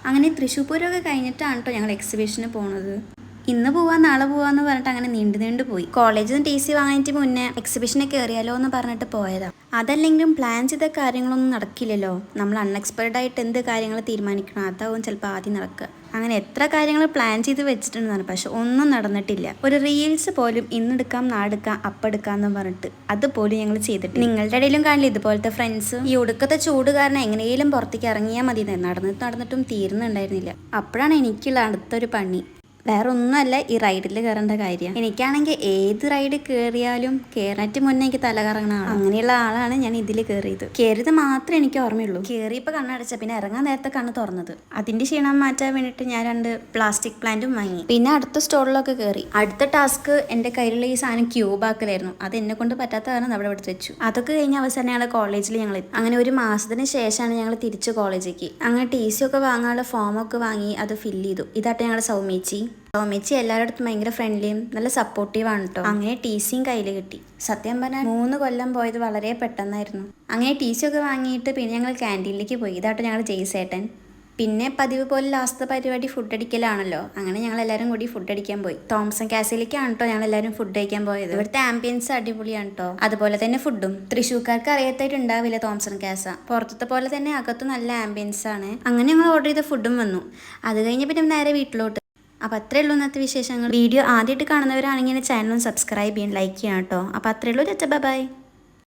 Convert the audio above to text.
അങ്ങനെ തൃശ്ശൂർ പൂരമൊക്കെ കഴിഞ്ഞിട്ടാണ് കേട്ടോ ഞങ്ങൾ എക്സിബിഷന് പോണത്. ഇന്ന് പോവാം നാളെ പോവാന്ന് പറഞ്ഞിട്ട് അങ്ങനെ നീണ്ടു പോയി. കോളേജിൽ നിന്ന് TC വാങ്ങിയിട്ട് മുന്നേ എക്സിബിഷനെ കയറിയാലോ എന്ന് പറഞ്ഞിട്ട് പോയതാ. അതല്ലെങ്കിലും പ്ലാൻ ചെയ്ത കാര്യങ്ങളൊന്നും നടക്കില്ലല്ലോ. നമ്മൾ അൺഎക്സ്പെക്റ്റഡ് ആയിട്ട് എന്ത് കാര്യങ്ങൾ തീരുമാനിക്കണം അതാവും ചിലപ്പോൾ ആദ്യം നടക്കുക. അങ്ങനെ എത്ര കാര്യങ്ങൾ പ്ലാൻ ചെയ്ത് വെച്ചിട്ടുണ്ടെന്നാണ്, പക്ഷെ ഒന്നും നടന്നിട്ടില്ല. ഒരു റീൽസ് പോലും ഇന്നെടുക്കാം നാടെടുക്കാം അപ്പെടുക്കാന്ന് പറഞ്ഞിട്ട് അതുപോലും ഞങ്ങൾ ചെയ്തിട്ട്. നിങ്ങളുടെ ഇടയിലും കാണില്ല ഇതുപോലത്തെ ഫ്രണ്ട്സ്? ഈ ഒടുക്കത്തെ ചൂട് കാരണം എങ്ങനെയും പുറത്തേക്ക് ഇറങ്ങിയാൽ മതി, നടന്നിട്ടും തീരുന്നുണ്ടായിരുന്നില്ല. അപ്പോഴാണ് എനിക്കുള്ള അടുത്തൊരു പണി. വേറെ ഒന്നുമല്ല, ഈ റൈഡിൽ കയറേണ്ട കാര്യം. എനിക്കാണെങ്കിൽ ഏത് റൈഡ് കയറിയാലും കയറിയിട്ട് മുന്നേ എനിക്ക് തല കറങ്ങണ ആളാണ്. അങ്ങനെയുള്ള ആളാണ് ഞാൻ ഇതിൽ കയറിയത് മാത്രമേ എനിക്ക് ഓർമ്മയുള്ളൂ. കയറിയപ്പോൾ കണ്ണടച്ച, പിന്നെ ഇറങ്ങാൻ നേരത്തെ കണ്ണ് തുറന്നത്. അതിന്റെ ക്ഷീണം മാറ്റാൻ വേണ്ടിയിട്ട് ഞാൻ 2 പ്ലാസ്റ്റിക് പ്ലാന്റും വാങ്ങി. പിന്നെ അടുത്ത സ്റ്റോളിലൊക്കെ കയറി. അടുത്ത ടാസ്ക് എൻ്റെ കയ്യിലുള്ള ഈ സാധനം ക്യൂബാക്കലായിരുന്നു. അത് എന്നെ കൊണ്ട് പറ്റാത്ത കാരണം അവിടെ എടുത്ത് വെച്ചു. അതൊക്കെ കഴിഞ്ഞ അവസാനം ഞങ്ങൾ കോളേജിൽ ഞങ്ങൾ അങ്ങനെ 1 മാസത്തിന് ശേഷമാണ് ഞങ്ങൾ തിരിച്ച് കോളേജിലേക്ക്. അങ്ങനെ TC ഒക്കെ വാങ്ങാനുള്ള ഫോമൊക്കെ വാങ്ങി അത് ഫില്ല് ചെയ്തു. ഇതാട്ടെ ഞങ്ങളുടെ സൗമ്യേച്ചി എല്ലാവരുടെ അടുത്തും ഭയങ്കര ഫ്രണ്ട്ലിയും നല്ല സപ്പോർട്ടീവാണ് കേട്ടോ. അങ്ങനെ TCയും കയ്യിൽ കിട്ടി. സത്യം പറഞ്ഞാൽ 3 കൊല്ലം പോയത് വളരെ പെട്ടെന്നായിരുന്നു. അങ്ങനെ TC ഒക്കെ വാങ്ങിയിട്ട് പിന്നെ ഞങ്ങൾ ക്യാൻറ്റീനിലേക്ക് പോയി. ഇതാട്ടോ ഞങ്ങൾ ജയ്സേട്ടൻ. പിന്നെ പതിവ് പോലെ ലാസ്റ്റ് പരിപാടി ഫുഡ് അടിക്കലാണല്ലോ. അങ്ങനെ ഞങ്ങൾ എല്ലാവരും കൂടി ഫുഡ് അടിക്കാൻ പോയി. തോംസൺ കാസയിലേക്കാണ് കേട്ടോ ഞങ്ങൾ എല്ലാവരും ഫുഡ് കഴിക്കാൻ പോയത്. ഇവിടുത്തെ ആംബിയൻസ് അടിപൊളിയാണ് കേട്ടോ. അതുപോലെ തന്നെ ഫുഡും. തൃശ്ശൂർക്കാർക്ക് അറിയാത്തായിട്ട് ഉണ്ടാവില്ല തോംസൺ കാസ. പുറത്തത്തെ പോലെ തന്നെ അകത്ത് നല്ല ആംബിയൻസ് ആണ്. അങ്ങനെ ഞങ്ങൾ ഓർഡർ ചെയ്ത ഫുഡും വന്നു. അത് കഴിഞ്ഞ് പിന്നെ നേരെ വീട്ടിലോട്ട്. അപ്പോൾ അത്രയേ ഉള്ളൂ ഇന്നത്തെ വിശേഷങ്ങൾ. വീഡിയോ ആദ്യമായിട്ട് കാണുന്നവരാണെങ്കിൽ ചാനൽ സബ്സ്ക്രൈബ് ചെയ്യാൻ, ലൈക്ക് ചെയ്യാം കേട്ടോ. അപ്പോൾ അത്രയേ ഉള്ളൂ. ബൈ.